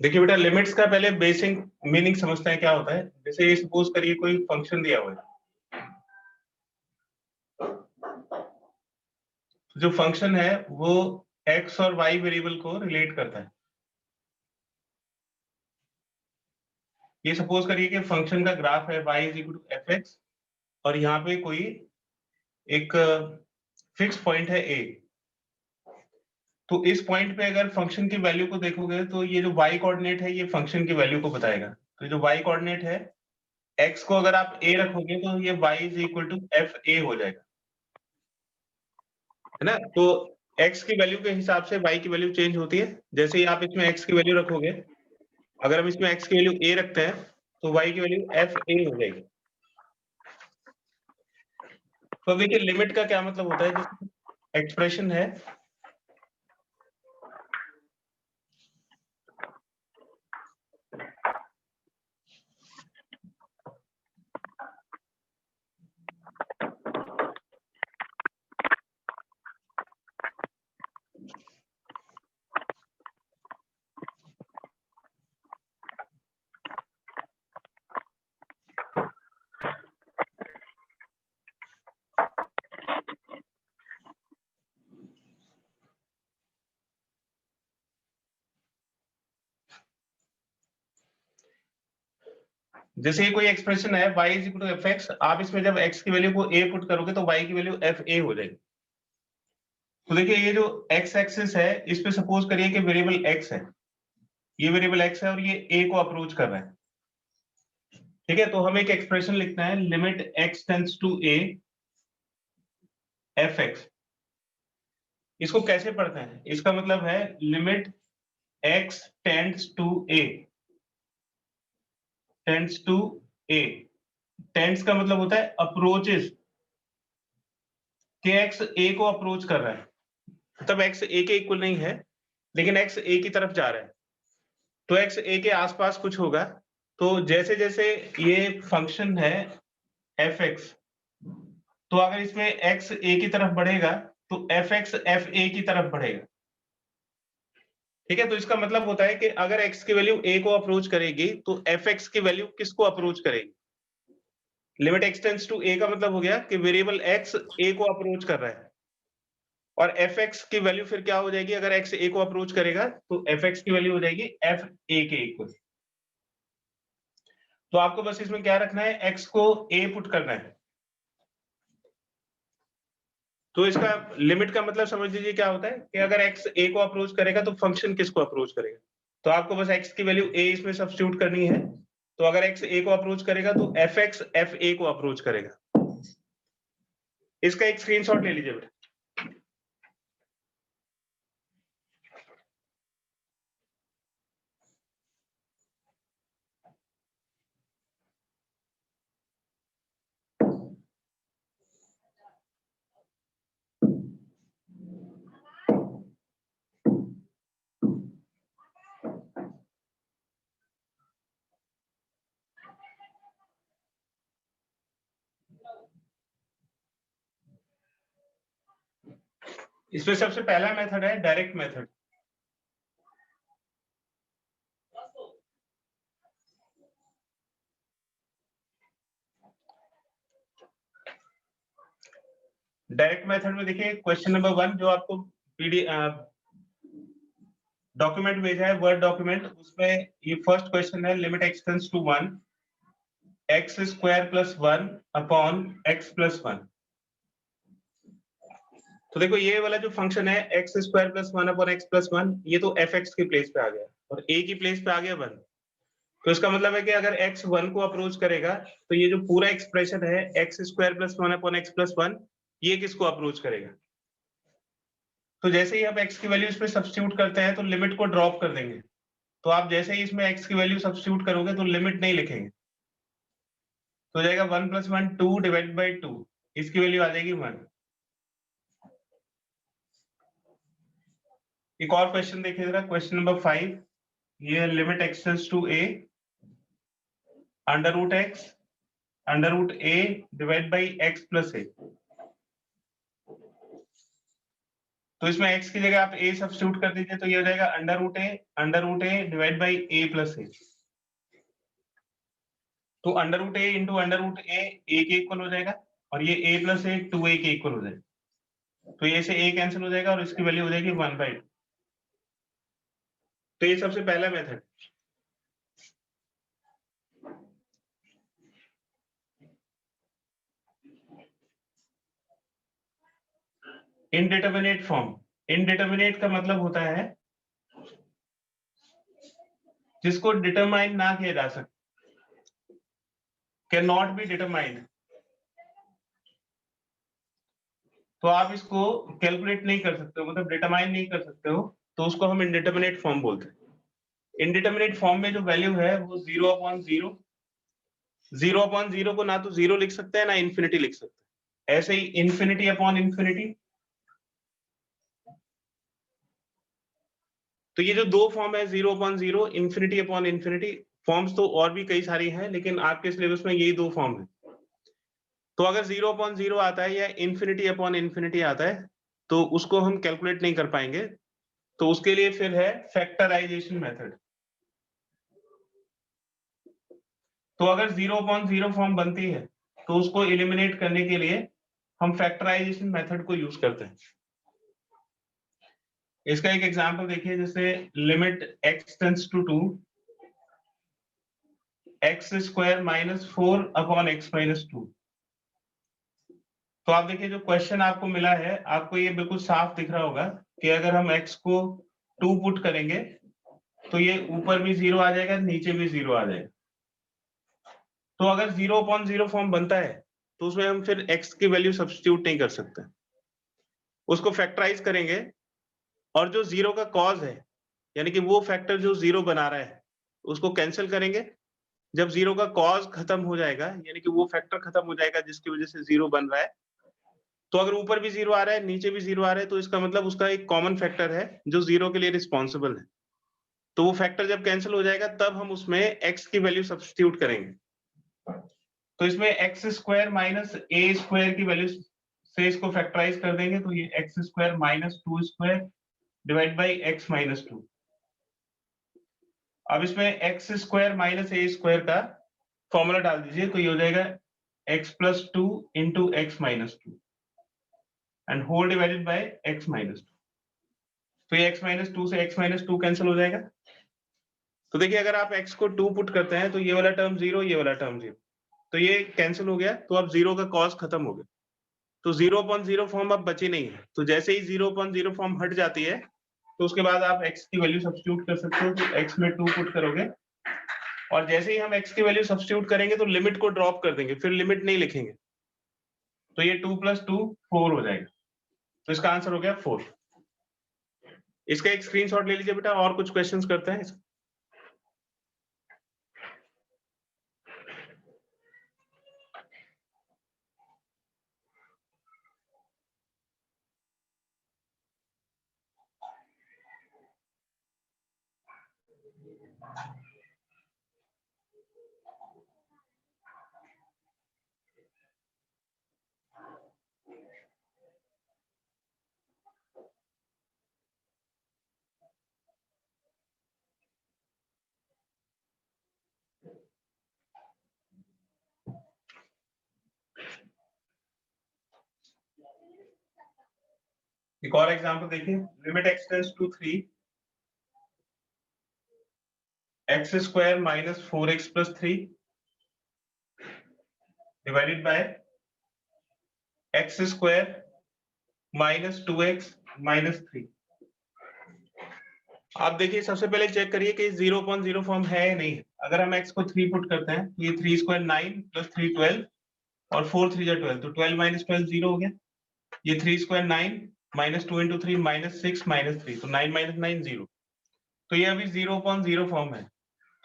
देखिए बेटा, लिमिट्स का पहले बेसिक मीनिंग समझते हैं क्या होता है। जैसे ये सपोज करिए कोई फंक्शन दिया हुआ है, जो फंक्शन है वो x और y वेरिएबल को रिलेट करता है। ये सपोज करिए कि फंक्शन का ग्राफ है y is equal to fx और यहाँ पे कोई एक फिक्स पॉइंट है a। तो इस पॉइंट पे अगर फंक्शन की वैल्यू को देखोगे तो ये जो y कोऑर्डिनेट है ये फंक्शन की वैल्यू को बताएगा। तो जो y कोऑर्डिनेट है x को अगर आप a रखोगे तो ये y is equal to F A हो जाएगा, है ना। तो x की वैल्यू के हिसाब से y की वैल्यू चेंज होती है। जैसे ही आप इसमें x की वैल्यू रखोगे, अगर हम इसमें x की वैल्यू a रखते हैं तो y की वैल्यू एफ ए हो जाएगी। तो देखिए लिमिट का क्या मतलब होता है, जैसे एक्सप्रेशन है जैसे कोई एक्सप्रेशन है y is equal to F X, आप इसमें जब x की वैल्यू को a पुट करोगे तो y की वैल्यू एफ ए हो जाएगी। तो देखिए ये जो x एक्सिस है इस पे सपोज करिए कि वेरिएबल x है, ये वेरिएबल x है और ये a को अप्रोच कर रहा है। ठीक है, तो हमें एक एक्सप्रेशन लिखना है, limit x tends to a F X. इसको कैसे पढ़ते हैं, इसका मतलब है limit x tends to a tends to a। Tends का मतलब होता है अप्रोचेस, कि x a को अप्रोच कर रहा है, तब x a के इक्वल नहीं है लेकिन x a की तरफ जा रहा है, तो x a के आसपास कुछ होगा। तो जैसे जैसे ये फंक्शन है एफ एक्स, तो अगर इसमें x a की तरफ बढ़ेगा तो एफ एक्स एफ ए की तरफ बढ़ेगा। ठीक है, तो इसका मतलब होता है कि अगर x की वैल्यू a को अप्रोच करेगी तो एफ एक्स की वैल्यू किसको अप्रोच करेगी। Limit x tends to a का मतलब हो गया कि वेरिएबल x a को अप्रोच कर रहा है, और एफ एक्स की वैल्यू फिर क्या हो जाएगी, अगर x a को अप्रोच करेगा तो एफ एक्स की वैल्यू हो जाएगी एफ ए के इक्वल। तो आपको बस इसमें क्या रखना है, x को a पुट करना है। तो इसका लिमिट का मतलब समझ लीजिए क्या होता है कि अगर x a को अप्रोच करेगा तो फंक्शन किसको अप्रोच करेगा। तो आपको बस x की वैल्यू a इसमें सब्स्टिट्यूट करनी है। तो अगर x a को अप्रोच करेगा तो एफ एक्स एफ ए को अप्रोच करेगा। इसका एक स्क्रीनशॉट ले लीजिए बेटा। इसमें सबसे पहला मेथड है डायरेक्ट मेथड। डायरेक्ट मेथड में देखिए क्वेश्चन नंबर 1 जो आपको डॉक्यूमेंट भेजा है, वर्ड डॉक्यूमेंट, उसमें ये फर्स्ट क्वेश्चन है, limit x tends to 1 X square plus 1 upon x plus 1। तो देखो ये वाला जो फंक्शन है X square plus 1 upon x plus 1, ये तो एफ एक्स की प्लेस पे आ गया और a की प्लेस पे आ गया 1। तो इसका मतलब है कि अगर x 1 को अप्रोच करेगा तो ये जो पूरा एक्सप्रेशन है X square plus 1 upon x plus 1, ये किसको अप्रोच करेगा। तो जैसे ही आप x की वैल्यू इसमें सब्स्टिट्यूट करते हैं तो लिमिट को ड्रॉप कर देंगे। तो आप जैसे ही इसमें x की वैल्यू सब्स्टिट्यूट करोगे तो लिमिट नहीं लिखेंगे, तो हो जाएगा 1 प्लस 1 2 डिवाइड बाई 2, इसकी वैल्यू आ जाएगी 1। एक और क्वेश्चन देखिए जरा, क्वेश्चन नंबर 5, ये limit x tends to a under root x under root a divide by x plus a। तो इसमें x की जगह आप a सब्स्टिट्यूट कर दीजिए, तो ये हो जाएगा under root a divide by a plus a. तो under root a into under root a के इक्वल हो जाएगा, और ये a प्लस ए 2a के इक्वल हो जाएगा। तो ये से a कैंसिल हो जाएगा और इसकी वैल्यू हो जाएगी 1/2। तो ये सबसे पहला मेथड। Indeterminate form. इनडिटरमिनेट का मतलब होता है जिसको डिटरमाइन ना किया जा सके, कैन नॉट बी डिटरमाइंड। तो आप इसको कैलकुलेट नहीं कर सकते हो, मतलब डिटरमाइन नहीं कर सकते हो, तो उसको हम इनडिटरमिनेट फॉर्म बोलते हैं। इनडिटरमिनेट फॉर्म में जो वैल्यू है वो 0/0, 0/0 को ना तो 0 लिख सकते हैं ना इन्फिनिटी लिख सकते हैं, ऐसे ही इन्फिनिटी अपॉन इन्फिनिटी। तो ये जो दो फॉर्म है 0/0, इन्फिनिटी अपॉन इन्फिनिटी, फॉर्म्स तो और भी कई सारी हैं, लेकिन आपके सिलेबस में यही दो फॉर्म है। तो अगर 0/0 आता है या इन्फिनिटी अपॉन इन्फिनिटी आता है, तो उसको हम कैलकुलेट नहीं कर पाएंगे, तो उसके लिए फिर है फैक्टराइजेशन मेथड। तो अगर 0/0 फॉर्म बनती है तो उसको एलिमिनेट करने के लिए हम फैक्टराइजेशन मेथड को यूज करते हैं। इसका एक एग्जांपल देखिए, जैसे limit x tends to 2, x² minus 4 upon x minus 2। तो आप देखिए जो क्वेश्चन आपको मिला है, आपको ये बिल्कुल साफ दिख रहा होगा कि अगर हम x को 2 पुट करेंगे तो ये ऊपर भी 0 आ जाएगा, नीचे भी 0 आ जाएगा। तो अगर 0/0 फॉर्म बनता है तो उसमें हम फिर x की वैल्यू सब्स्टिट्यूट नहीं कर सकते, उसको फैक्टराइज करेंगे, और जो 0 का कॉज है, यानी कि वो फैक्टर जो 0 बना रहा है, उसको कैंसिल करेंगे। जब 0 का कॉज खत्म हो जाएगा, यानी कि वो फैक्टर खत्म हो जाएगा जिसकी वजह से 0 बन रहा है, तो अगर ऊपर भी 0 आ रहा है, नीचे भी 0 आ रहा है, तो इसका मतलब उसका एक कॉमन फैक्टर है जो 0 के लिए रिस्पॉन्सिबल है। तो वो फैक्टर जब कैंसिल हो जाएगा तब हम उसमें x की वैल्यू सब्स्टिट्यूट करेंगे। तो इसमें x² माइनस a² की वैल्यू से इसको फैक्टराइज कर देंगे, तो ये x² minus 2² divide by x minus 2। अब इसमें x² माइनस a² का फॉर्मूला डाल दीजिए, तो ये हो जाएगा x plus 2 into x minus 2 and whole divided by x minus 2। तो ये x माइनस 2 से x माइनस 2 कैंसिल हो जाएगा। तो देखिए अगर आप x को 2 पुट करते हैं तो ये वाला टर्म 0, ये वाला टर्म 0, तो ये कैंसिल हो गया, तो अब 0 का कॉस खत्म हो गया, तो 0/0 फॉर्म अब बची नहीं है। तो जैसे ही 0/0 फॉर्म हट जाती है तो उसके बाद आप x की वैल्यू सब्स्टिट्यूट कर सकते हो, तो x में 2 पुट करोगे, और जैसे ही हम x की वैल्यू सब्स्टिट्यूट करेंगे तो लिमिट को ड्रॉप कर देंगे, फिर लिमिट नहीं लिखेंगे, तो ये 2 + 2 4 हो जाएगा। तो इसका आंसर हो गया 4। इसका एक स्क्रीनशॉट ले लीजिए बेटा, और कुछ क्वेश्चंस करते हैं। एक और एग्जांपल देखिए, limit x tends to 3, x² minus 4x plus 3 divided by x² minus 2x minus 3। आप देखिए सबसे पहले चेक करिए कि 0/0 फॉर्म है या नहीं है। अगर हम x को 3 पुट करते हैं तो ये 3² 9 प्लस 3 12 और 4 3 जा 12, तो 12 माइनस 12 0 हो गया। ये 3² 9 माइनस 2 इंटू 3 माइनस 6 माइनस 3, तो 9 माइनस 9 0। तो ये अभी 0/0 फॉर्म है,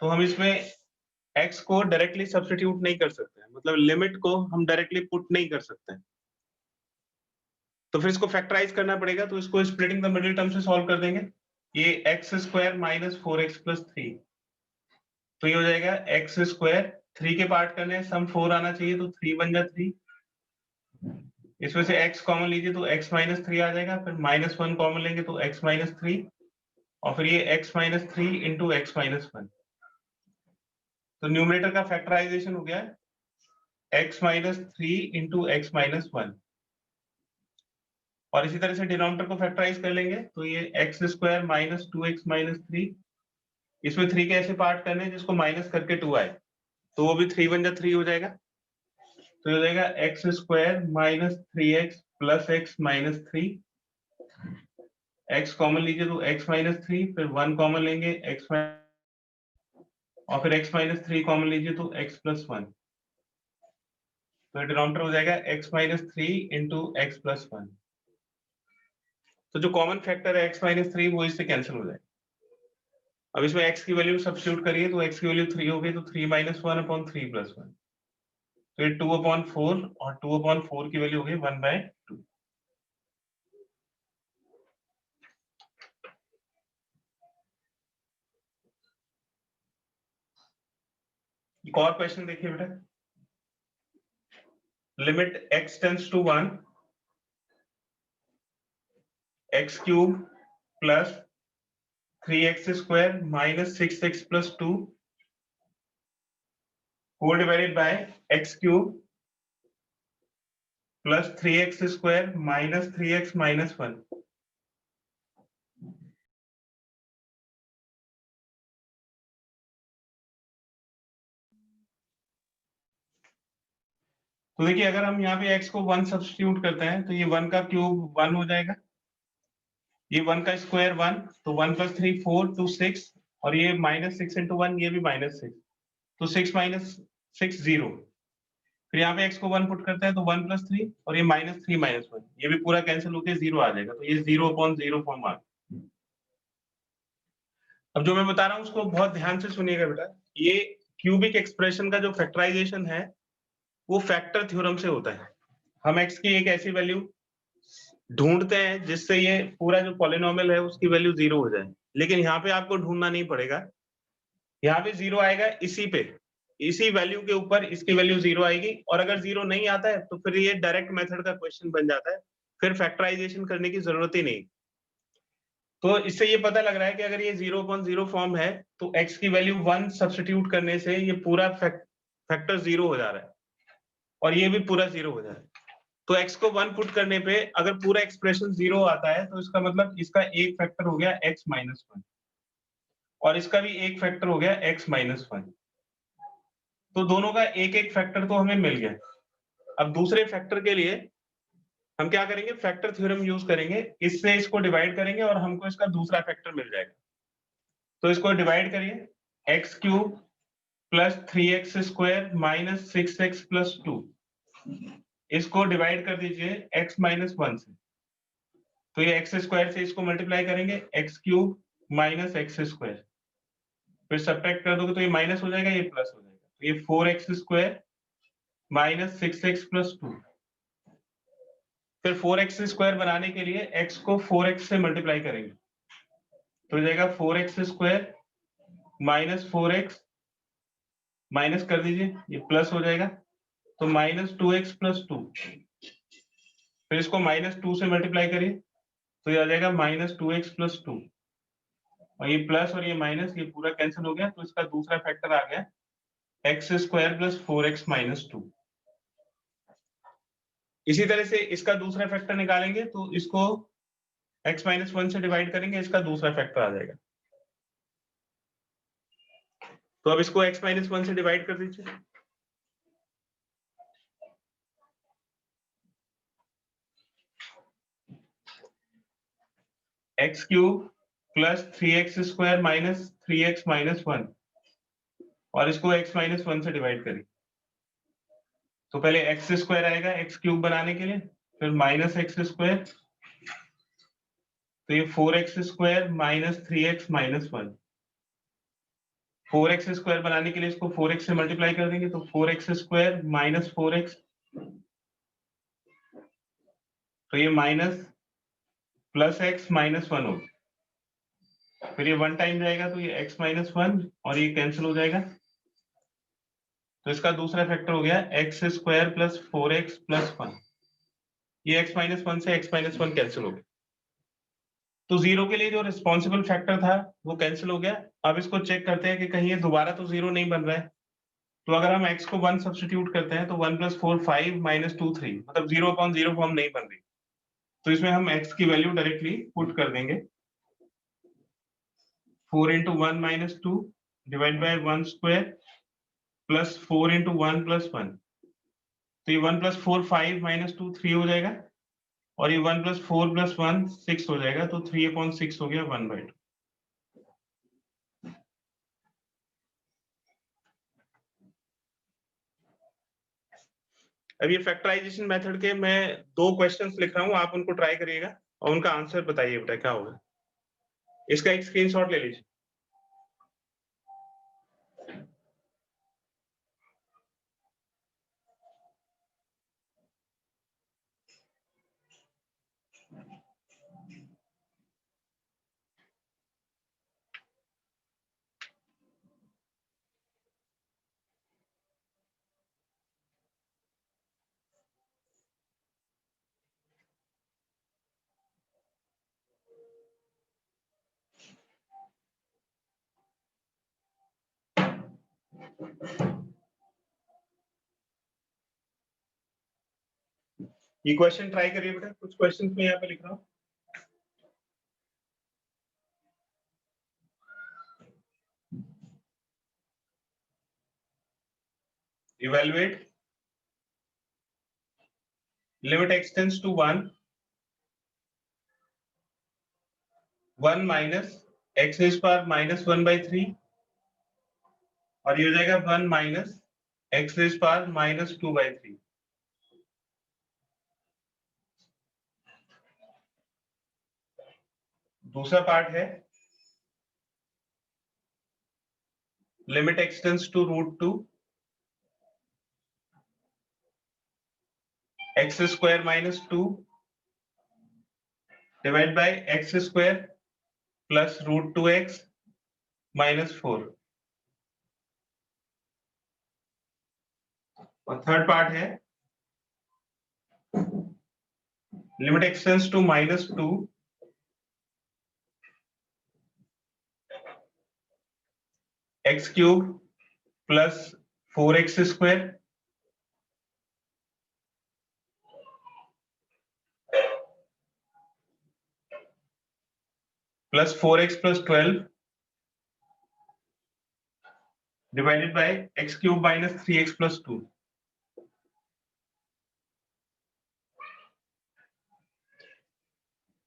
तो हम इसमें x को डायरेक्टली सब्स्टिट्यूट नहीं कर सकते, मतलब लिमिट को हम डायरेक्टली पुट नहीं कर सकते, तो फिर इसको फैक्टराइज करना पड़ेगा। तो इसको स्प्लिटिंग द मिडिल टर्म से सॉल्व कर देंगे। ये x² माइनस 4x प्लस 3, तो ये हो जाएगा x², 3 के पार्ट करने, सम 4 आना चाहिए, तो 3 बन जा 3 इसमें से x कॉमन लीजिए तो x माइनस 3 आ जाएगा, फिर -1 कॉमन लेंगे तो x माइनस 3, और फिर ये x minus 3 into x minus 1। तो न्यूमरेटर का फैक्टराइजेशन हो गया x minus 3 into x minus 1, और इसी तरह से डिनोमिनेटर को फैक्टराइज कर लेंगे तो ये x square minus 2x minus 3, इसमें 3 के ऐसे पार्ट करने हैं जिसको माइनस करके 2 आए, तो वो भी 3 वन जा 3 हो जाएगा, तो हो जाएगा x square minus 3x plus x minus 3, x common लीजिए तो x माइनस 3, फिर 1 कॉमन लेंगे x और फिर x माइनस 3 कॉमन लीजिए तो x प्लस 1, तो डिनोमिनेटर हो जाएगा x minus 3 into x plus 1। तो जो कॉमन फैक्टर है x माइनस 3 वो इससे कैंसिल हो जाएगा। अब इसमें x की वैल्यू सब्स्टिट्यूट करिए तो x की वैल्यू 3 हो गई, तो 3 माइनस 1 अपॉन 3 प्लस 1, तो ये 2 अपॉन 4, और 2 अपॉन 4 की वैल्यू हो गई 1/2। एक और क्वेश्चन देखिए बेटा, limit x tends to 1, x cube plus 3x square minus 6x plus 2 whole divided by x cube plus 3x square minus 3x minus 1। तो देखिए अगर हम यहाँ पे x को 1 सब्स्टिट्यूट करते हैं तो ये 1 का क्यूब 1 हो जाएगा, ये 1 का स्क्वायर 1, तो 1 प्लस 3 4 2 6, और ये माइनस 6 इंटू 1, ये भी माइनस 6, तो 6 माइनस 6 0। फिर यहाँ पे x को 1 पुट करते हैं तो 1 प्लस 3, और ये माइनस 3 माइनस 1, ये भी पूरा कैंसिल होकर 0 आ जाएगा, तो ये 0/0 फॉर्म आ गया। अब जो मैं बता रहा हूँ उसको बहुत ध्यान से सुनिएगा बेटा, ये क्यूबिक एक्सप्रेशन का जो फैक्टराइजेशन है वो फैक्टर थ्योरम से होता है। हम x की एक ऐसी वैल्यू ढूंढते हैं जिससे ये पूरा जो पॉलिनोमियल है उसकी वैल्यू 0 हो जाए, लेकिन यहाँ पे आपको ढूंढना नहीं पड़ेगा, यहाँ पे 0 आएगा इसी वैल्यू के ऊपर इसकी वैल्यू 0 आएगी, और अगर 0 नहीं आता है तो फिर ये डायरेक्ट मेथड का क्वेश्चन बन जाता है, फिर फैक्टराइजेशन करने की जरूरत ही नहीं। तो इससे ये पता लग रहा है कि अगर ये 0/0 फॉर्म है तो x की वैल्यू 1 सब्स्टिट्यूट करने से ये पूरा फैक्टर 0 हो जा रहा है, और ये भी पूरा 0 हो जा रहा है। तो x को 1 पुट करने पे अगर पूरा एक्सप्रेशन 0 आता है तो इसका मतलब इसका एक फैक्टर हो गया x माइनस 1, और इसका भी एक फैक्टर हो गया x माइनस 1। तो दोनों का एक एक फैक्टर तो हमें मिल गया। अब दूसरे फैक्टर के लिए हम क्या करेंगे, फैक्टर थ्योरम यूज करेंगे, इससे इसको डिवाइड करेंगे और हमको इसका दूसरा फैक्टर मिल जाएगा। तो इसको डिवाइड करिए, x cube plus 3x square minus 6x plus 2, इसको डिवाइड कर दीजिए x माइनस 1 से, तो ये एक्स स्क्वायर से इसको मल्टीप्लाई करेंगे, x cube minus x square, फिर सब्ट्रैक्ट कर दोगे तो ये माइनस हो जाएगा, ये प्लस हो जाएगा, तो ये 4x square minus 6x plus 2। फिर 4x स्क्वायर बनाने के लिए x को 4x से मल्टीप्लाई करेंगे, तो हो जाएगा 4x square minus 4x, minus कर दीजिए, ये प्लस हो जाएगा, तो माइनस 2x प्लस 2। फिर इसको माइनस 2 से मल्टीप्लाई करिए तो ये आ जाएगा माइनस 2x प्लस 2, और ये प्लस और ये माइनस ये पूरा कैंसिल हो गया, तो इसका दूसरा फैक्टर आ गया x square plus 4x minus 2। इसी तरह से इसका दूसरा फैक्टर निकालेंगे तो इसको x माइनस 1 से डिवाइड करेंगे, इसका दूसरा फैक्टर आ जाएगा। तो अब इसको x माइनस 1 से डिवाइड कर दीजिए, x cube plus 3x square minus 3x minus 1, और इसको x माइनस 1 से डिवाइड करिए, तो पहले एक्स स्क्वायर आएगा एक्स क्यूब बनाने के लिए, फिर माइनस एक्स स्क्वायर, तो ये 4x square minus 3x minus 1, 4x square बनाने के लिए इसको 4x से मल्टीप्लाई कर देंगे, तो 4x स्क्वायर माइनस 4x, तो ये माइनस प्लस x माइनस 1 हो, फिर ये 1 टाइम जाएगा तो ये x माइनस 1 और ये कैंसिल हो जाएगा, तो इसका दूसरा फैक्टर हो गया x square plus 4x plus 1। ये x-1 से x-1 कैंसिल हो गया, तो 0 के लिए जो रिस्पॉन्सिबल फैक्टर था वो कैंसिल हो गया। अब इसको चेक करते हैं कि कहीं ये दोबारा तो 0 नहीं बन रहा है। तो अगर हम x को 1 सब्स्टिट्यूट करते हैं तो 1 + 4 5 - 2 3, मतलब 0/0 फॉर्म नहीं बन रही। तो इसमें हम x की वैल्यू डायरेक्टली पुट कर देंगे। 4 × 1 - 2 डिवाइड बाय 1 स्क्वायर प्लस 4 × 1 + 1। तो ये 1 + 4 5 - 2 3 हो जाएगा, और ये 1 + 4 + 1 6 हो जाएगा। तो 3/6 हो गया 1/2। अब ये फैक्टराइजेशन मेथड के मैं 2 क्वेश्चंस लिख रहा हूँ, आप उनको ट्राई करिएगा और उनका आंसर बताइए बेटा क्या होगा। इसका एक स्क्रीनशॉट ले लीजिए। ये क्वेश्चन ट्राई करिए बेटा, कुछ क्वेश्चंस मैं यहाँ पे लिख रहा हूँ। Evaluate limit x tends to 1 minus x raised power -1/3, और ये हो जाएगा 1 minus x raised power -2/3। दूसरा पार्ट है limit x tends to √2 x square -2 divide by x square plus √2x -4। और थर्ड पार्ट है limit x tends to -2 x cube plus 4x square plus 4x + 12 divided by x cube - 3x + 2।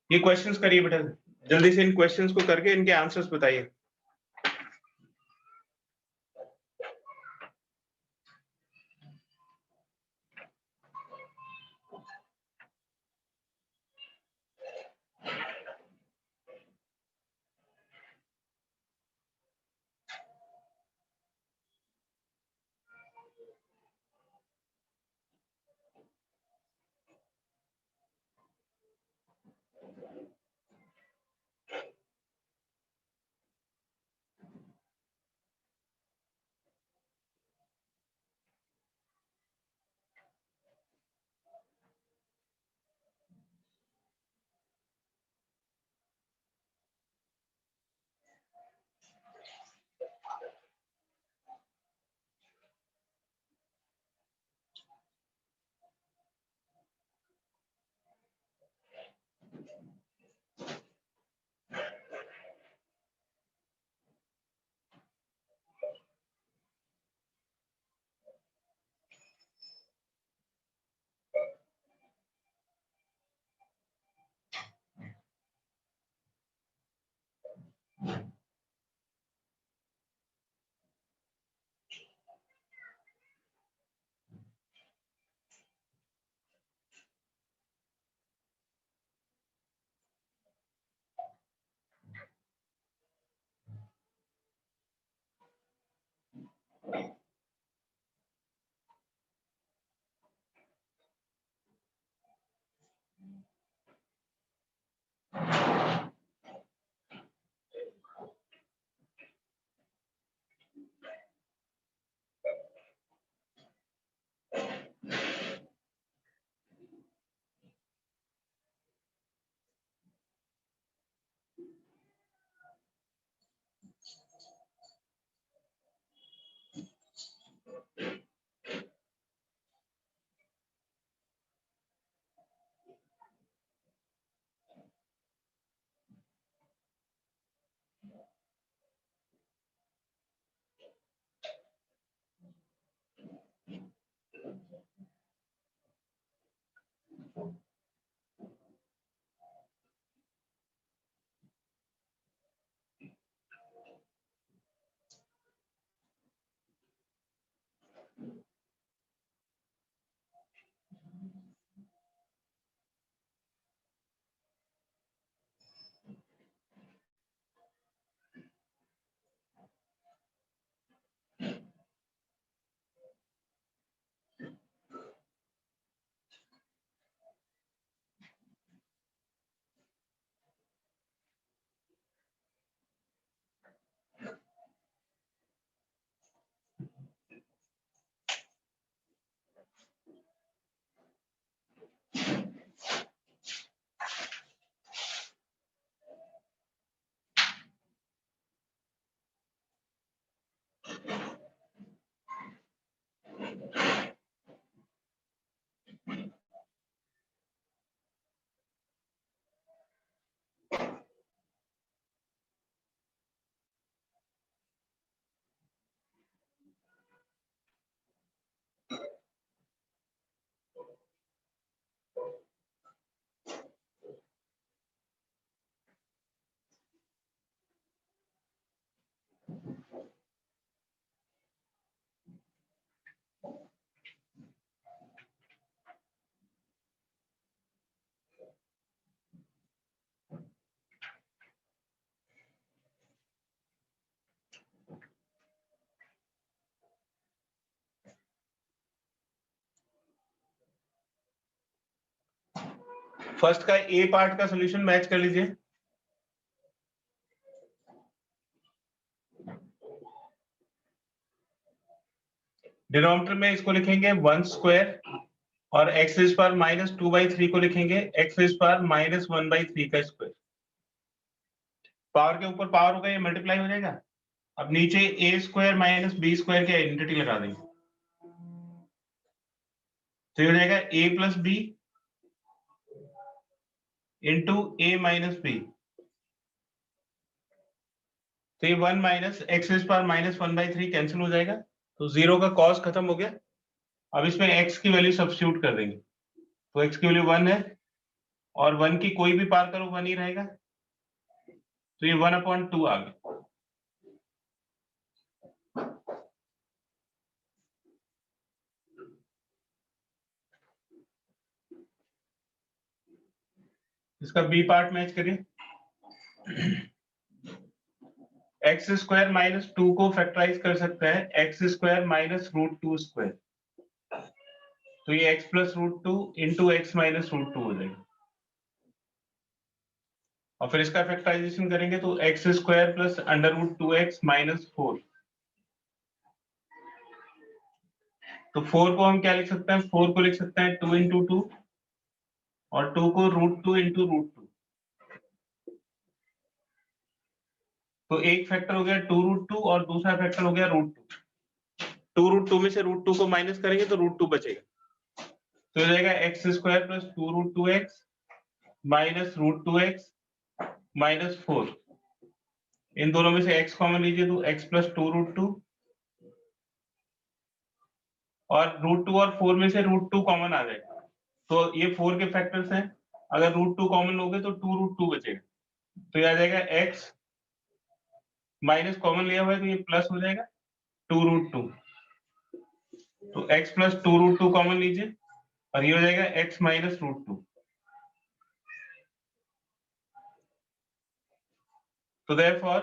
ये questions करिए बेटा, जल्दी से इन questions को करके इनके आंसर्स बताइए। फर्स्ट का ए पार्ट का सोल्यूशन मैच कर लीजिए। डिनोमिनेटर में इसको लिखेंगे 1 स्क्वायर और एक्स इज पर -2/3 को लिखेंगे एक्स इज पर -1/3 का स्क्वायर। पावर के ऊपर पावर होगा, ये मल्टीप्लाई हो जाएगा। अब नीचे ए स्क्वायर माइनस बी स्क्वायर की आइडेंटिटी लगा देंगे, तो ये हो जाएगा ए प्लस बी इंटू ए माइनस बी। तो ये 1 माइनस एक्स इज पर -1/3 कैंसिल हो जाएगा, तो 0 का कॉस खत्म हो गया। अब इसमें x की वैल्यू सब्स्टिट्यूट कर देंगे, तो x की वैल्यू 1 है और 1 की कोई भी पार करो 1 ही रहेगा, तो ये 1/2 आ गया। इसका बी पार्ट मैच करिए। एक्स स्क्वायर माइनस 2 को फैक्टराइज कर सकते हैं एक्स स्क्वायर माइनस √2 स्क्वायर, तो ये x plus √2 into x minus √2 हो जाएगा। और फिर इसका फैक्टराइजेशन करेंगे तो x square plus √2x minus 4। तो 4 को हम क्या लिख सकते हैं, 4 को लिख सकते हैं 2 इंटू 2 और 2 को √2 इंटू √2। तो एक फैक्टर हो गया 2√2 और दूसरा फैक्टर हो गया √2। 2√2 में से √2 को माइनस करेंगे तो √2 बचेगा, तो हो जाएगा x square plus 2√2x minus √2x minus 4। इन दोनों में से x कॉमन लीजिए तो x प्लस 2√2 और √2 और 4 में से √2 कॉमन आ जाएगा, तो ये 4 के फैक्टर्स हैं। अगर √2 कॉमन लोगे तो 2√2 बचेगा, तो ये आ जाएगा x माइनस कॉमन लिया हुआ है तो ये प्लस हो जाएगा 2√2। तो x प्लस 2√2 कॉमन लीजिए और ये हो जाएगा x माइनस √2। तो therefore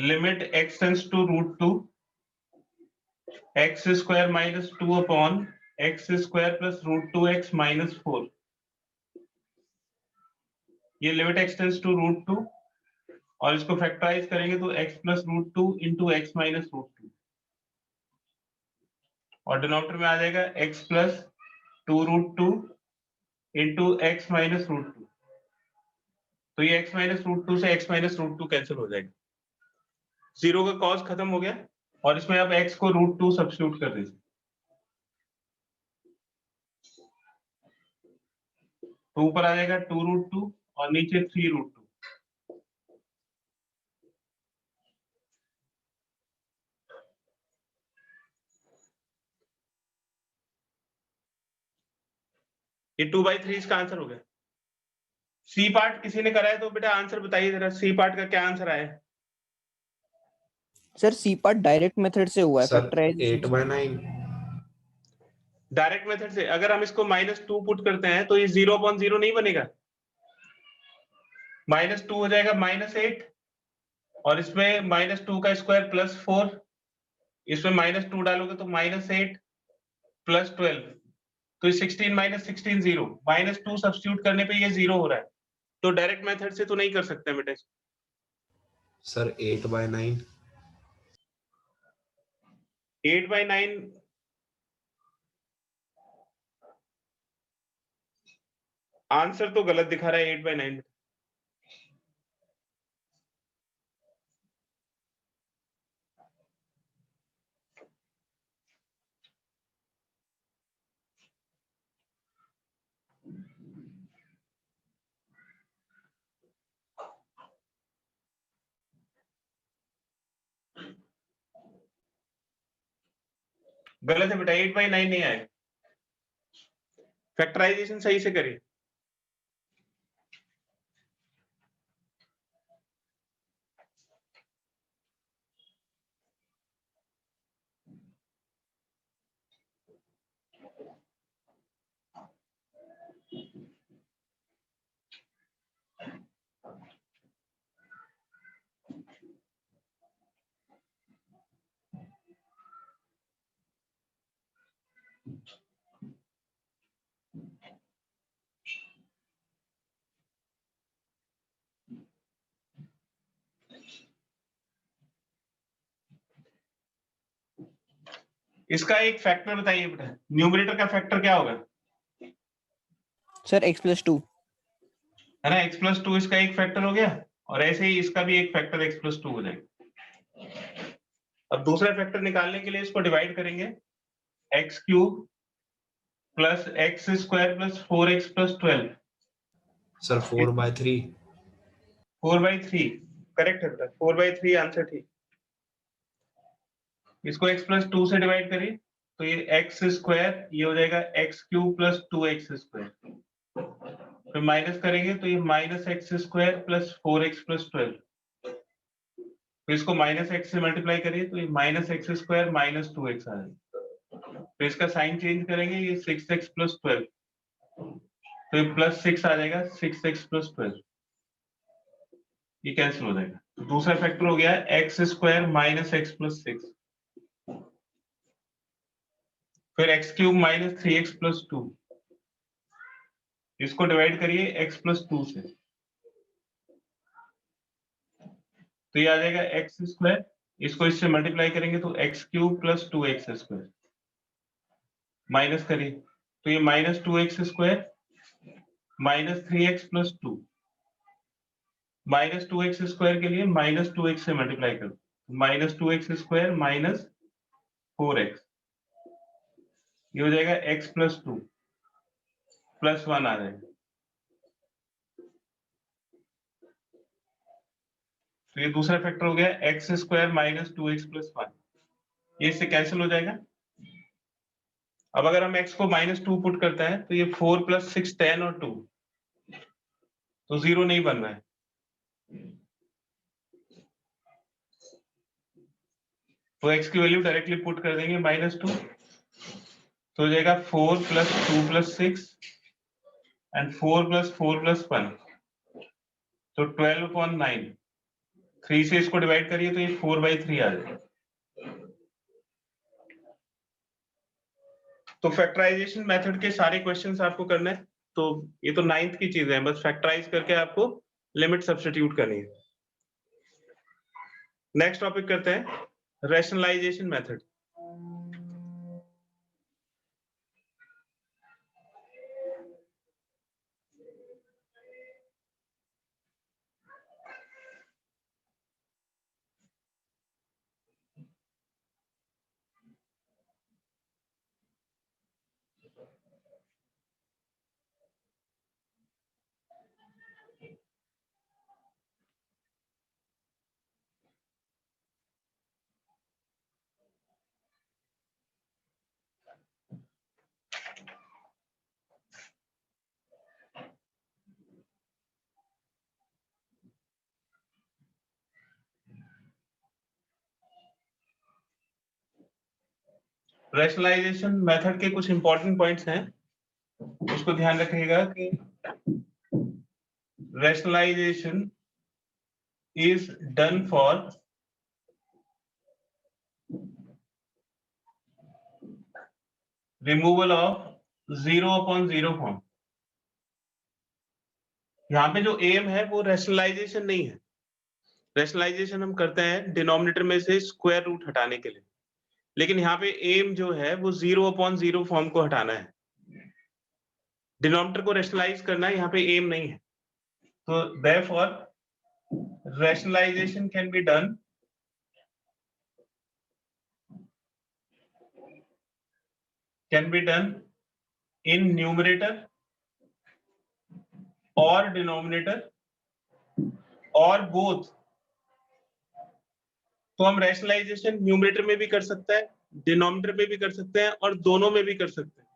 limit x tends to √2 x square minus 2 upon x square plus √2x minus 4। ये लिमिट x टेंड्स टू √2 और इसको फैक्टराइज करेंगे तो x plus √2 into x minus √2 और डिनोमिनेटर में आ जाएगा x plus 2√2 into x minus √2। तो ये x माइनस √2 से x माइनस √2 कैंसिल हो जाएगा, 0 का कॉस खत्म हो गया और इसमें अब x को √2 सब्स्टिट्यूट कर दीजिए, तो ऊपर आ जाएगा 2√2 और नीचे 3√2। ये 2/3 इसका आंसर हो गया। सी पार्ट किसी ने कराया तो बेटा आंसर बताइए जरा, सी पार्ट का क्या आंसर आया? Sir C part direct method से हुआ है, सर फैक्टराइजेशन 8/9। डायरेक्ट मेथड से अगर हम इसको -2 पुट करते हैं तो ये 0/0 नहीं बनेगा, -2 हो जाएगा -8 और इसमें -2 का स्क्वायर प्लस 4, इसमें -2 डालोगे तो -8 प्लस 12, तो 16 - 16 0, -2 सब्स्टिट्यूट करने पे ये 0 हो रहा है, तो डायरेक्ट मेथड से तो नहीं कर सकते बेटा। सर 8/9। 8/9 आंसर तो गलत दिखा रहा है 8/9। गलत है बेटा, 8/9 नहीं आएगा, फैक्टराइजेशन सही से करिए। इसका एक फैक्टर बताइए बेटा, न्यूमरेटर का फैक्टर क्या होगा? Sir x+2। है ना, x+2 इसका एक फैक्टर हो गया, और ऐसे ही इसका भी एक फैक्टर x+2 हो जाएगा। अब दूसरा फैक्टर निकालने के लिए इसको डिवाइड करेंगे, x³ plus x² plus 4x plus 12। Sir 4/3। 4/3 correct है बेटा, 4/3 आंसर ठीक। इसको x+2 से डिवाइड करिए तो ये x², ये हो जाएगा x³ प्लस 2x²। फिर माइनस करेंगे तो ये -x² प्लस 4x प्लस 12। फिर इसको -x से मल्टीप्लाई करिए तो ये -x² माइनस 2x आ जाएगा। फिर इसका साइन चेंज करेंगे, ये 6x प्लस 12, तो ये +6 आ जाएगा, 6x प्लस 12, ये कैंसिल हो जाएगा। तो दूसरा फैक्टर हो गया x² माइनस x प्लस 6, फिर x³ माइनस 3x प्लस 2, इसको डिवाइड करिए x+2 से तो ये आ जाएगा x², इसको इससे मल्टीप्लाई करेंगे तो x³ प्लस 2x², माइनस करिए तो ये -2x² minus 3x plus 2, -2x² के लिए -2x से मल्टीप्लाई करो, -2x² माइनस 4x, ये हो जाएगा x+2 प्लस 1 आ जाएगा। तो ये दूसरा फैक्टर हो गया x² माइनस 2x प्लस 1, ये इससे कैंसिल हो जाएगा। अब अगर हम x को -2 पुट करते हैं तो ये 4 प्लस 6 10 और 2, तो 0 नहीं बन रहा है। तो x की वैल्यू डायरेक्टली पुट कर देंगे -2, तो हो जाएगा 4 plus 2 plus 6 and 4 plus 4 plus 1, तो 12/9। 3 से इसको डिवाइड करिए तो ये 4/3 आ जाएगा। तो फैक्टराइजेशन मेथड के सारे क्वेश्चंस आपको करना है, तो ये तो 9th की चीजें हैं, बस फैक्टराइज करके आपको लिमिट सब्स्टिट्यूट करनी है। नेक्स्ट टॉपिक करते हैं, रैशनलाइजेशन मेथड। रैशनलाइजेशन मेथड के कुछ इंपॉर्टेंट पॉइंट्स हैं, उसको ध्यान रखिएगा कि rationalisation is done for removal of 0/0 form. यहाँ पे जो एम है वो रैशनलाइजेशन नहीं है, रैशनलाइजेशन हम करते हैं डिनोमिनेटर में से स्क्वायर रूट हटाने के लिए, लेकिन यहाँ पे एम जो है वो 0/0 फॉर्म को हटाना है, डिनोमिनेटर को रैशनलाइज करना है, यहाँ पे एम नहीं है। तो therefore rationalisation can be done in numerator or denominator or both। तो हम रैशनलाइजेशन न्यूमरेटर में भी कर सकते हैं, डिनोमिनेटर में भी कर सकते हैं और दोनों में भी कर सकते हैं,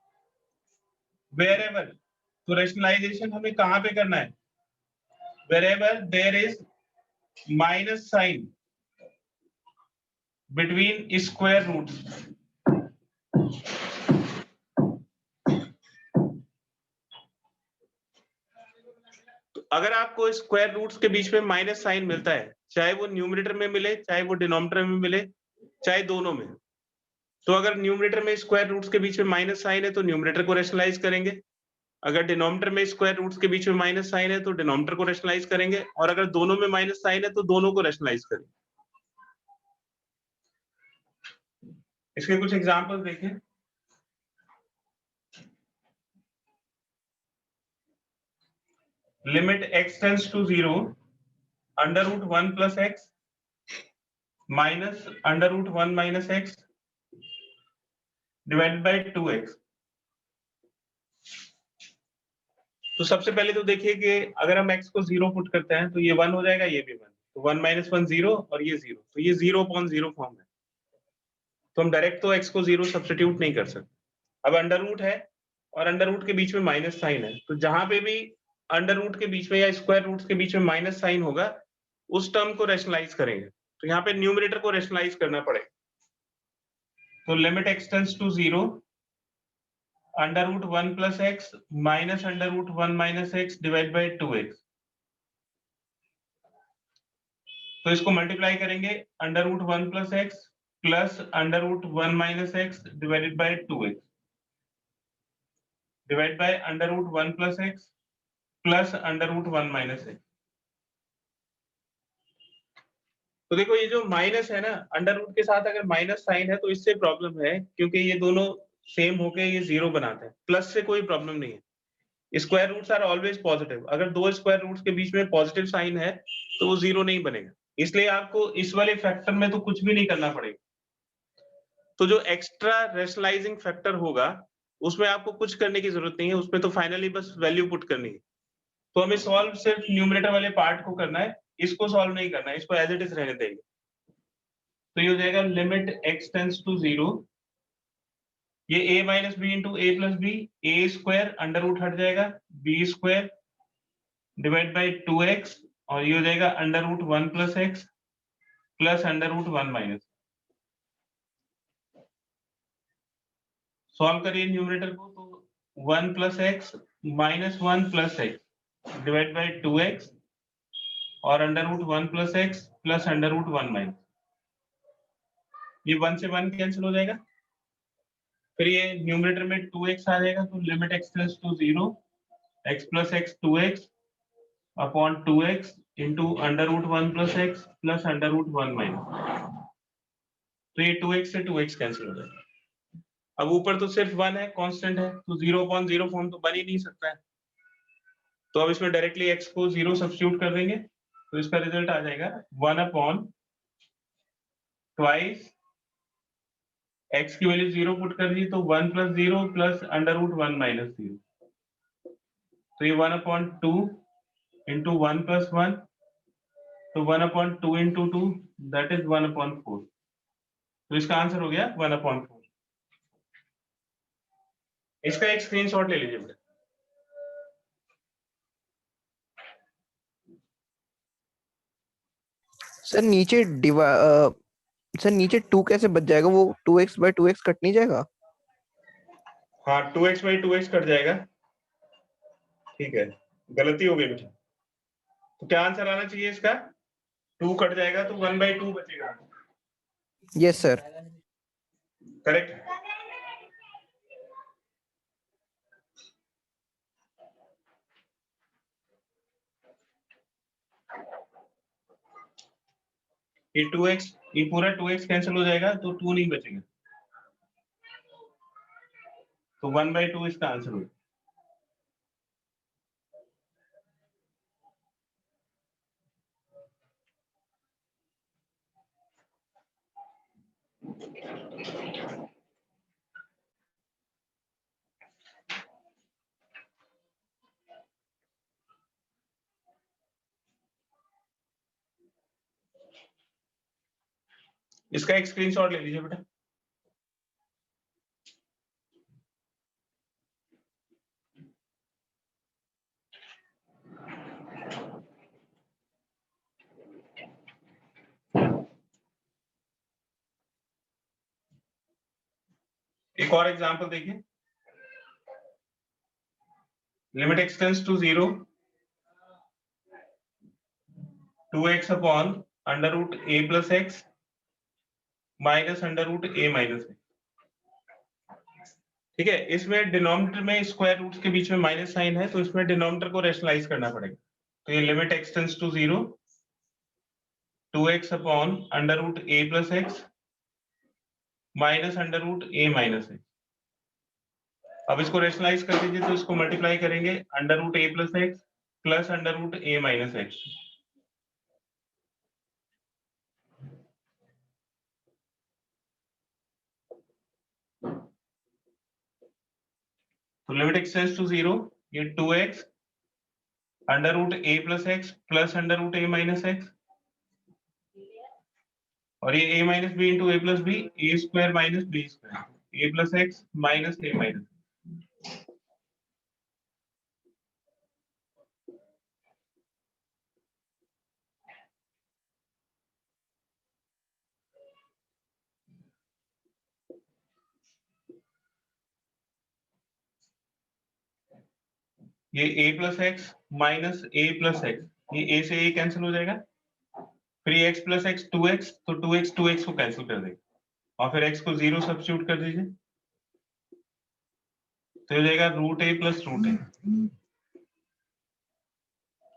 wherever। तो रैशनलाइजेशन हमें कहां पे करना है? wherever there is minus sign between square roots। अगर आपको स्क्वायर रूट्स के बीच में माइनस साइन मिलता है, चाहे वो न्यूमरेटर में मिले, चाहे वो डिनोमिनेटर में मिले, चाहे दोनों में, तो अगर न्यूमरेटर में स्क्वायर रूट्स के बीच में माइनस साइन है तो न्यूमरेटर को रैशनलाइज करेंगे, अगर डिनोमिनेटर में स्क्वायर रूट्स के बीच में माइनस साइन है तो डिनोमिनेटर को रैशनलाइज करेंगे, और अगर दोनों में माइनस साइन है तो दोनों को रैशनलाइज करेंगे। इसके कुछ एग्जांपल्स देखें। Limit x tends to 0 under root 1 plus x minus under root 1 minus X divided by 2x। तो सबसे पहले तो देखिए कि अगर हम x को 0 पुट करते हैं तो ये 1 हो जाएगा, ये भी 1, तो 1 माइनस 1 0 और ये 0, तो ये 0/0 फॉर्म है। तो हम डायरेक्ट तो x को 0 सब्स्टिट्यूट नहीं कर सकते। अब अंडर रूट है और अंडर रूट के बीच में माइनस साइन है, तो जहां पे भी अंडर रूट के बीच में या स्क्वायर रूट के बीच में माइनस साइन होगा उस टर्म को रैशनलाइज करेंगे। तो यहाँ पे न्यूमरेटर को रैशनलाइज करना पड़ेगा। तो limit x tends to 0 under root 1 plus x minus under root 1 minus X divide by 2x। तो इसको मल्टीप्लाई करेंगे under root 1 plus x plus under root 1 minus X divided by 2x divide by under root 1 plus x plus under root 1 minus x. तो देखो ये जो minus है ना, under root के साथ अगर माइनस साइन है तो इससे प्रॉब्लम है, क्योंकि ये दोनों सेम होके ये 0 बनाते हैं। प्लस से कोई प्रॉब्लम नहीं है। Square roots are always positive. अगर दो स्क्वायर रूट्स के बीच में पॉजिटिव साइन है तो वो 0 नहीं बनेगा। इसलिए आपको इस वाले फैक्टर में तो कुछ भी नहीं करना पड़ेगा। तो जो एक्स्ट्रा रैशनलाइजिंग फैक्टर होगा उसमें आपको कुछ करने की जरूरत नहीं है, उसमें तो फाइनली बस वैल्यू पुट करनी है। तो हमें सॉल्व सिर्फ न्यूमरेटर वाले पार्ट को करना है, इसको सॉल्व नहीं करना है, इसको एज इट इज रहने देंगे। तो ये हो जाएगा लिमिट x टेंड्स टू 0, ये a minus B into A plus B, A square under root हट जाएगा, B square divide by 2x, और ये हो जाएगा under root 1 plus x plus under root 1 minus. Solve करिए न्यूमरेटर को, तो 1 plus x minus 1 plus X divide by 2x और under root 1 plus x plus under root 1 minus. ये 1 से 1 कैंसिल हो जाएगा, फिर ये न्यूमरेटर में 2x आ जाएगा। तो limit x tends to 0 x plus X 2x upon 2x into under root 1 plus x plus under root 1 minus. तो ये 2x से 2x कैंसिल हो जाएगा। अब ऊपर तो सिर्फ 1 है, कांस्टेंट है, तो 0/0 फॉर्म तो बन ही नहीं सकता है। तो अब इसमें डायरेक्टली x को 0 सब्स्टिट्यूट कर देंगे, तो इसका रिजल्ट आ जाएगा 1 अपॉन ट्वाइस x की वैल्यू 0 पुट कर दी तो 1 plus 0 plus under root 1 minus 0। तो ये 1 अपॉन 2 इंटू 1 प्लस 1, तो 1 upon 2 into 2 that is 1 upon 4। तो इसका आंसर हो गया 1 अपॉन 4। इसका एक स्क्रीनशॉट ले लीजिए बेटा। सर नीचे सर नीचे 2 कैसे बच जाएगा? वो 2x बाय 2x कट नहीं जाएगा? हाँ 2x बाई 2x कट जाएगा, ठीक है, गलती हो गई बेटा। तो क्या आंसर आना चाहिए इसका? 2 कट जाएगा तो 1/2 बचेगा। Yes sir. करेक्ट। ये 2x, ये पूरा 2x कैंसिल हो जाएगा तो 2 नहीं बचेगा, तो 1/2 इसका आंसर होगा। इसका एक स्क्रीनशॉट ले लीजिए बेटा। एक और एग्जांपल देखिए। Limit x tends to 0 2x upon under root a plus x minus under root a minus X. ठीक है, इसमें डिनोमिनेटर में स्क्वायर रूट्स के बीच में माइनस साइन है, तो इसमें डिनोमिनेटर को रैशनलाइज करना पड़ेगा। तो ये limit x tends to 0 2x upon under root a plus x minus under root a minus x. अब इसको रेशनलाइज कर दीजिए तो इसको मल्टीप्लाई करेंगे under root a plus x plus under root a minus x. तो लिमिट एक्सटेंड्स टू 0, ये 2x under root a plus x plus under root a minus x, और ये a minus B into A plus B, A square minus B square, A plus x minus A minus. ये a plus x minus A plus x, ये a से a cancel हो जाएगा, फिर ये x plus X 2x, तो 2x को cancel कर देगा, और फिर x को 0 सब्स्टिट्यूट कर दीजिए, तो हो जाएगा रूट ए प्लस रूट ए।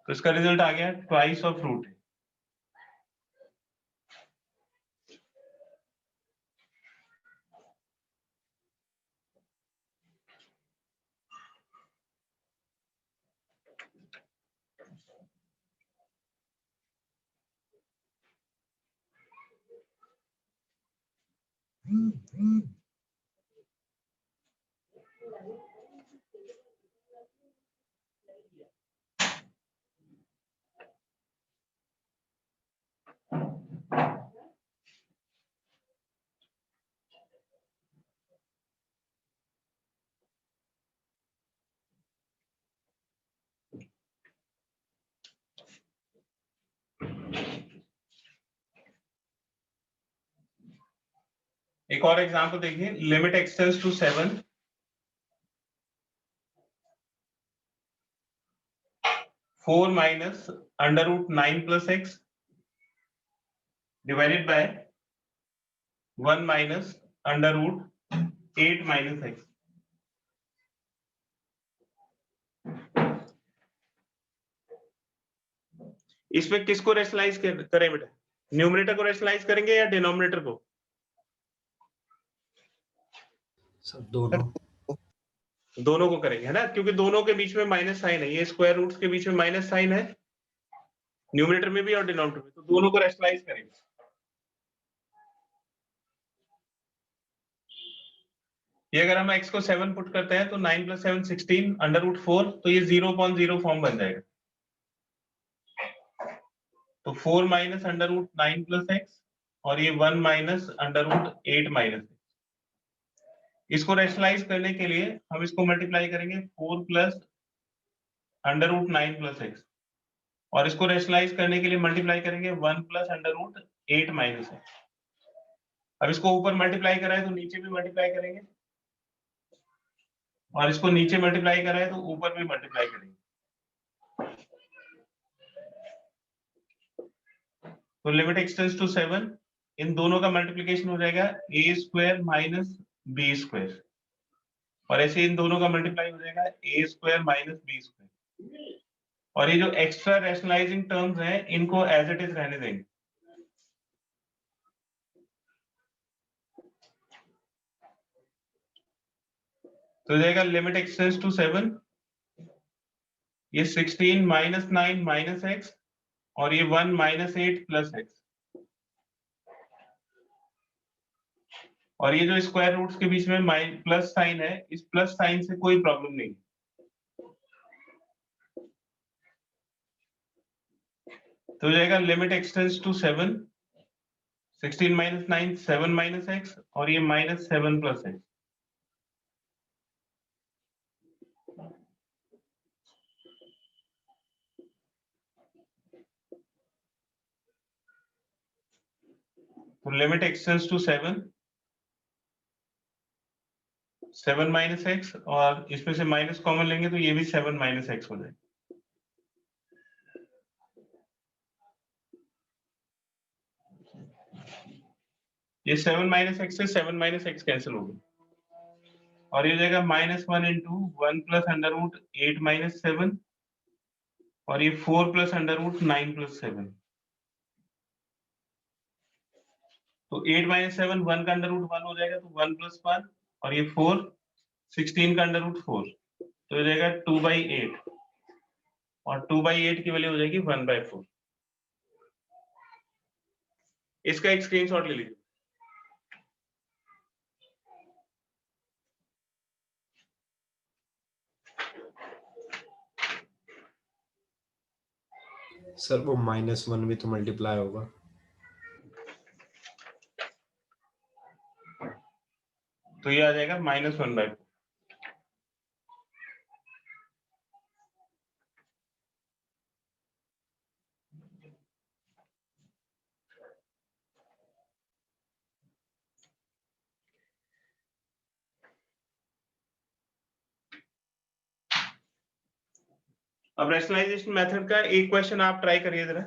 तो इसका रिजल्ट आ गया ट्वाइस ऑफ रूट ए। एक और एग्जांपल देखिए, limit x tends to 7, 4 minus under root 9 plus X divided by 1 minus under root 8 minus X. इसमें किसको रेशनलाइज करें बेटा, न्यूमरेटर को रेशनलाइज करेंगे या डिनोमिनेटर को? सब दोनों दोनों को करेंगे, है ना, क्योंकि दोनों के बीच में माइनस साइन है, ये स्क्वायर रूट्स के बीच में माइनस साइन है, न्यूमरेटर में भी और डिनोमिनेटर में, तो दोनों को रेशनलाइज करेंगे। ये अगर हम x को 7 पुट करते हैं तो 9 प्लस 7 16 अंडर रूट 4, तो ये 0.0 फॉर्म बन जाएगा, तो 4 minus under root 9 plus X, और ये 1 minus under root 8 minus X. इसको रेशनलाइज करने के लिए हम इसको मल्टीप्लाई करेंगे 4 plus under root 9 plus X, और इसको रेशनलाइज करने के लिए मल्टीप्लाई करेंगे 1 plus under root 8 minus x. अब इसको ऊपर मल्टीप्लाई करा है तो नीचे भी मल्टीप्लाई करेंगे, और इसको नीचे मल्टीप्लाई करा है तो ऊपर भी मल्टीप्लाई करेंगे। तो लिमिट एक्सटेंड्स टू 7, इन दोनों का मल्टीप्लिकेशन हो जाएगा a square minus B square, और ऐसे इन दोनों का मल्टीप्लाई हो जाएगा a square minus B square, और ये जो एक्स्ट्रा रैशनलाइजिंग टर्म्स हैं इनको एज इट इज रहने देंगे। तो हो जाएगा लिमिट एक्सटेंड्स टू 7, ये 16 माइनस 9 माइनस एक्स, और ये 1 माइनस 8 प्लस एक्स, और ये जो स्क्वायर रूट्स के बीच में प्लस साइन है, इस प्लस साइन से कोई प्रॉब्लम नहीं। तो हो जाएगा limit x tends to 7, 16 minus 9 7 minus x, और ये माइनस 7 प्लस एक्स। तो limit x tends to 7, 7 minus x, और इसमें से माइनस कॉमन लेंगे तो ये भी 7 माइनस एक्स हो जाएगा। ये 7 माइनस एक्स से 7 माइनस एक्स कैंसिल हो गया, और ये हो जाएगा -1 into 1 plus under root 8 minus 7, और ये 4 प्लस अंडर रूट 9 प्लस 7। तो 8 माइनस 7 1 का अंडर रूट 1 हो जाएगा, तो 1 प्लस 1 और ये 4 16 का अंडर रूट 4, तो हो जाएगा 2/8 और 2/8 की वैल्यू हो जाएगी 1/4। इसका एक स्क्रीनशॉट ले लीजिए। सर वो -1 भी तो मल्टीप्लाई होगा। तो ये आ जाएगा -1/4। अब रैशनलाइजेशन मेथड का एक क्वेश्चन आप ट्राई करिए जरा।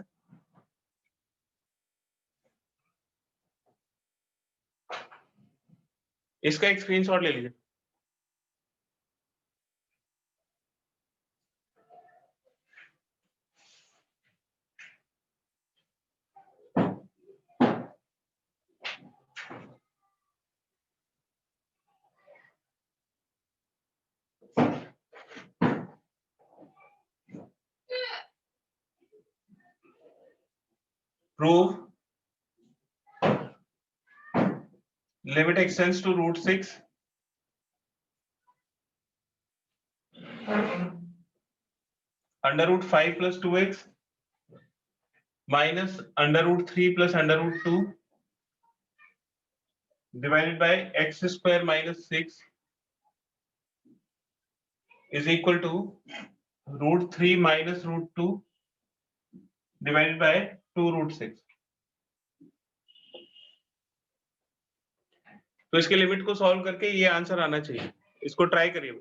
इसका एक स्क्रीनशॉट ले लीजिए। Prove limit extends to √6 √5 plus 2x minus √3 plus √2 divided by x square minus 6 is equal to √3 minus √2 divided by 2√6। तो इसके लिमिट को सॉल्व करके ये आंसर आना चाहिए। इसको ट्राई करिए।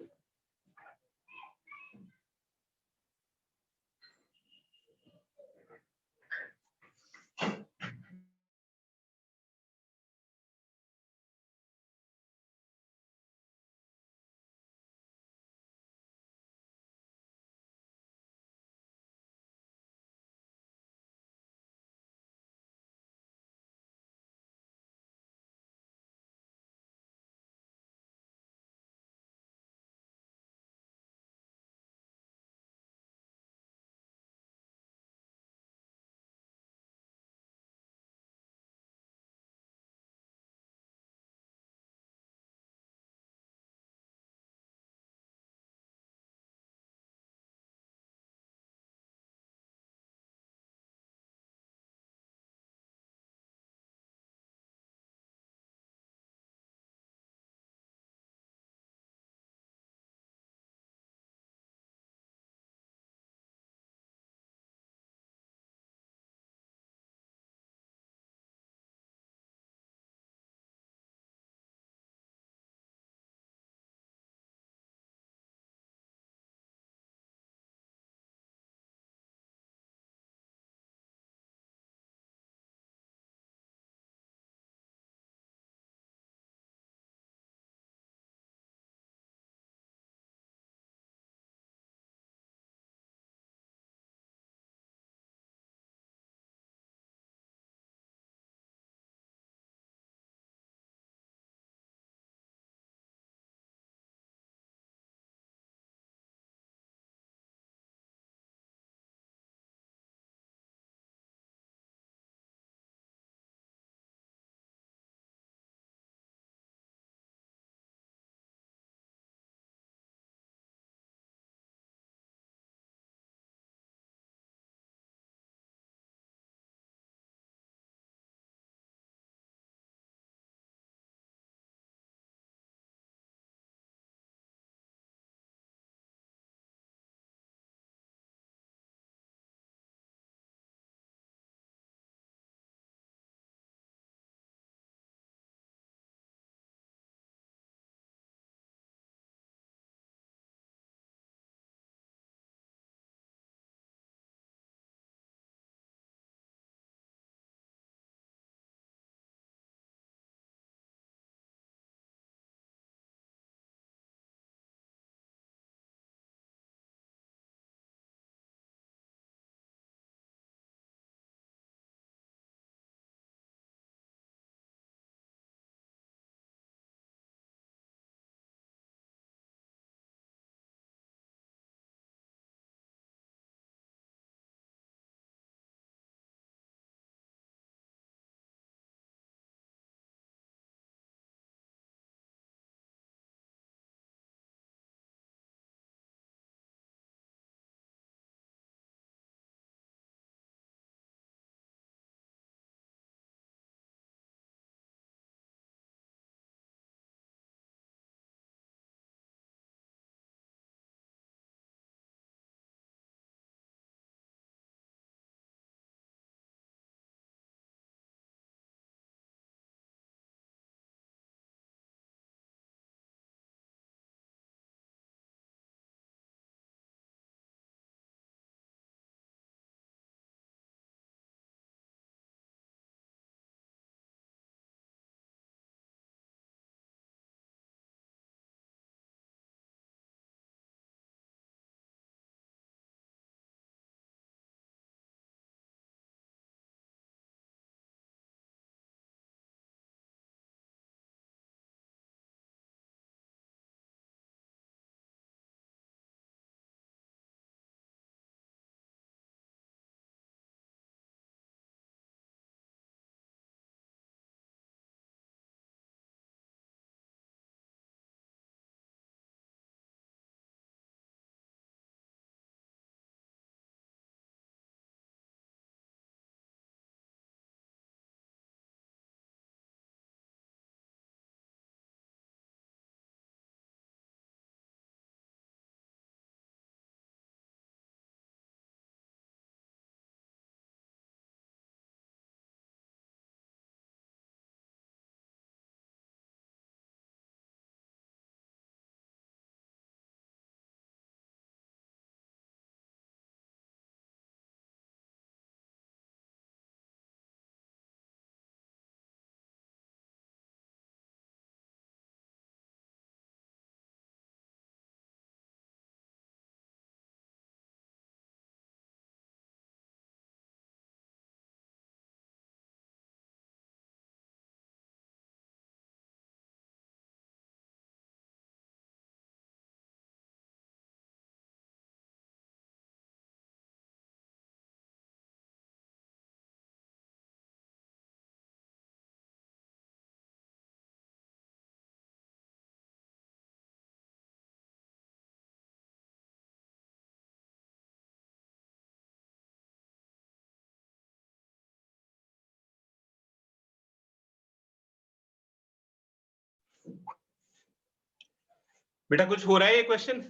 बेटा कुछ हो रहा है ये क्वेश्चन?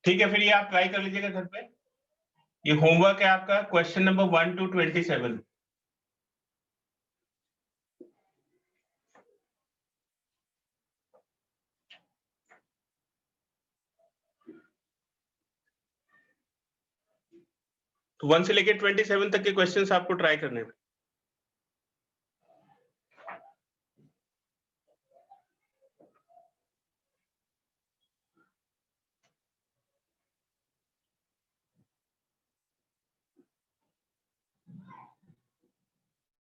ठीक है, फिर ये आप ट्राई कर लीजिएगा घर पे। ये होमवर्क है आपका, क्वेश्चन नंबर 1 to 27। तो 1 से लेके 27 तक के क्वेश्चंस आपको ट्राई करने हैं।